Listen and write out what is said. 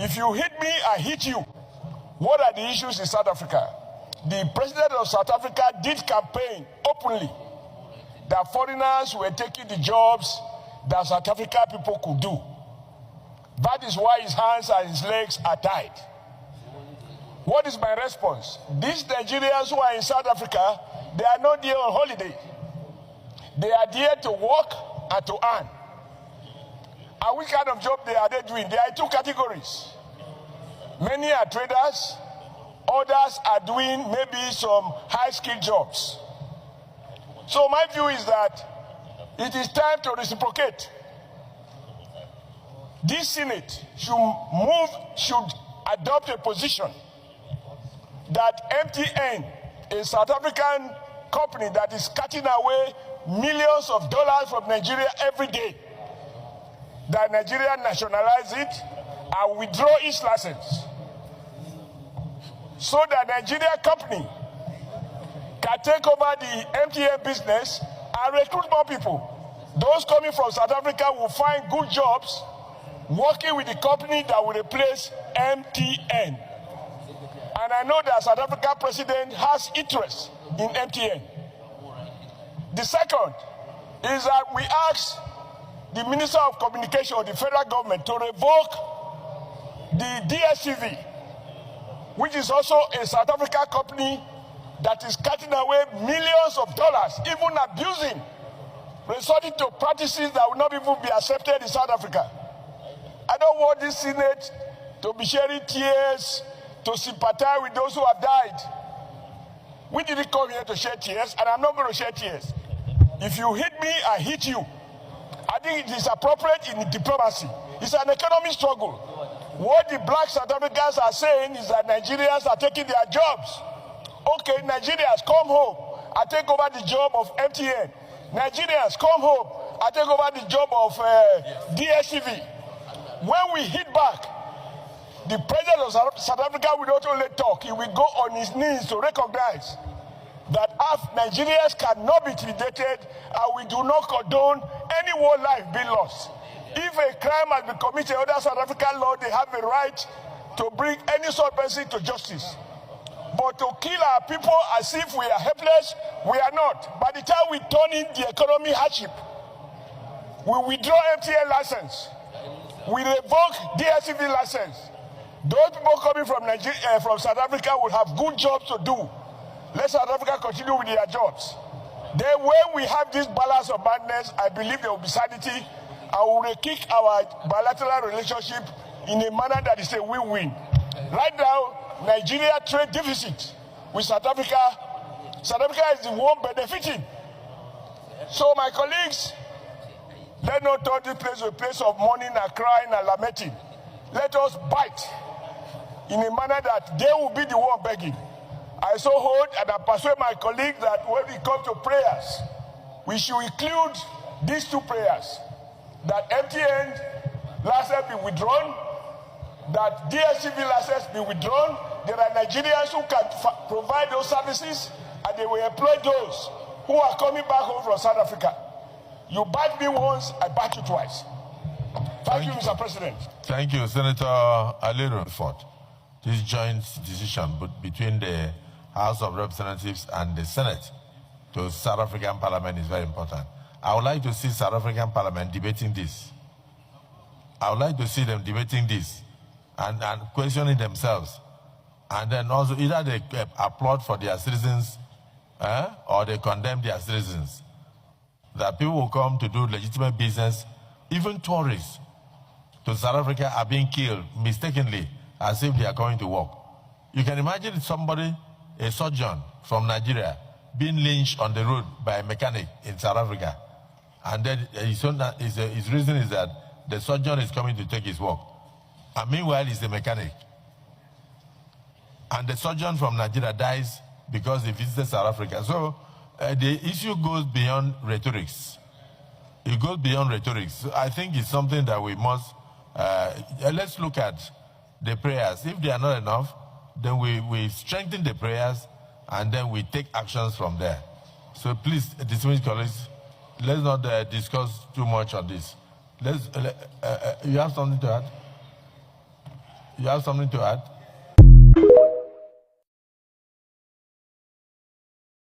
If you hit me, I hit you. What are the issues in South Africa? The president of South Africa did campaign openly that foreigners were taking the jobs that South African people could do. That is why his hands and his legs are tied. What is my response? These Nigerians who are in South Africa, they are not there on holiday. They are there to work and to earn. And which kind of job are they doing? There are two categories. Many are traders. Others are doing maybe some high-skilled jobs. So my view is that it is time to reciprocate. This Senate should adopt a position that MTN, a South African company that is cutting away millions of dollars from Nigeria every day, that Nigeria nationalize it and withdraw its license, so that Nigeria company can take over the MTN business and recruit more people. Those coming from South Africa will find good jobs working with the company that will replace MTN. And I know that South Africa president has interest in MTN. The second is that we ask the Minister of Communication of the federal government to revoke the DSTV, which is also a South Africa company that is cutting away millions of dollars, even abusing, resorting to practices that will not even be accepted in South Africa. I don't want this Senate to be shedding tears, to sympathize with those who have died. We didn't come here to shed tears, and I'm not going to shed tears. If you hit me, I hit you. I think it is appropriate in diplomacy. It's an economic struggle. What the black South Africans are saying is that Nigerians are taking their jobs. Okay, Nigerians, come home. I take over the job of MTN. Nigerians, come home. I take over the job of DSTV. When we hit back, the president of South Africa will not only talk, he will go on his knees to recognize that Nigerians cannot be intimidated, and we do not condone any war life being lost. If a crime has been committed under South African law, they have a right to bring any sort of person to justice. But to kill our people as if we are helpless, we are not. By the time we turn in the economy hardship, we withdraw MTN license, we revoke DSTV license. Those people coming from Nigeria, from South Africa will have good jobs to do. Let South Africa continue with their jobs. Then when we have this balance of madness, I believe there will be sanity, and we will kick our bilateral relationship in a manner that is a win-win. Right now, Nigeria trade deficit with South Africa. South Africa is the one benefiting. So my colleagues, let not turn this place to a place of mourning and crying and lamenting. Let us bite in a manner that they will be the one begging. I so hold and I persuade my colleagues that when we come to prayers, we should include these two prayers: that MTN license be withdrawn, that DSTV license be withdrawn. There are Nigerians who can provide those services, and they will employ those who are coming back home from South Africa. You bite me once, I bite you twice. Thank you, Mr. President. Thank you, Senator Aliru. This joint decision between the House of Representatives and the Senate to South African Parliament is very important. I would like to see South African Parliament debating this. I would like to see them debating this and questioning themselves. And then also either they applaud for their citizens or they condemn their citizens. That people will come to do legitimate business. Even tourists to South Africa are being killed mistakenly as if they are going to work. You can imagine somebody, a surgeon from Nigeria, being lynched on the road by a mechanic in South Africa. And then his reason is that the surgeon is coming to take his work. And meanwhile, he's a mechanic. And the surgeon from Nigeria dies because he visited South Africa. So the issue goes beyond rhetorics. It goes beyond rhetorics. So I think it's something that we must, let's look at the prayers. If they are not enough, then we strengthen the prayers and then we take actions from there. So please, distinguished colleagues, let's not discuss too much on this. You have something to add? You have something to add?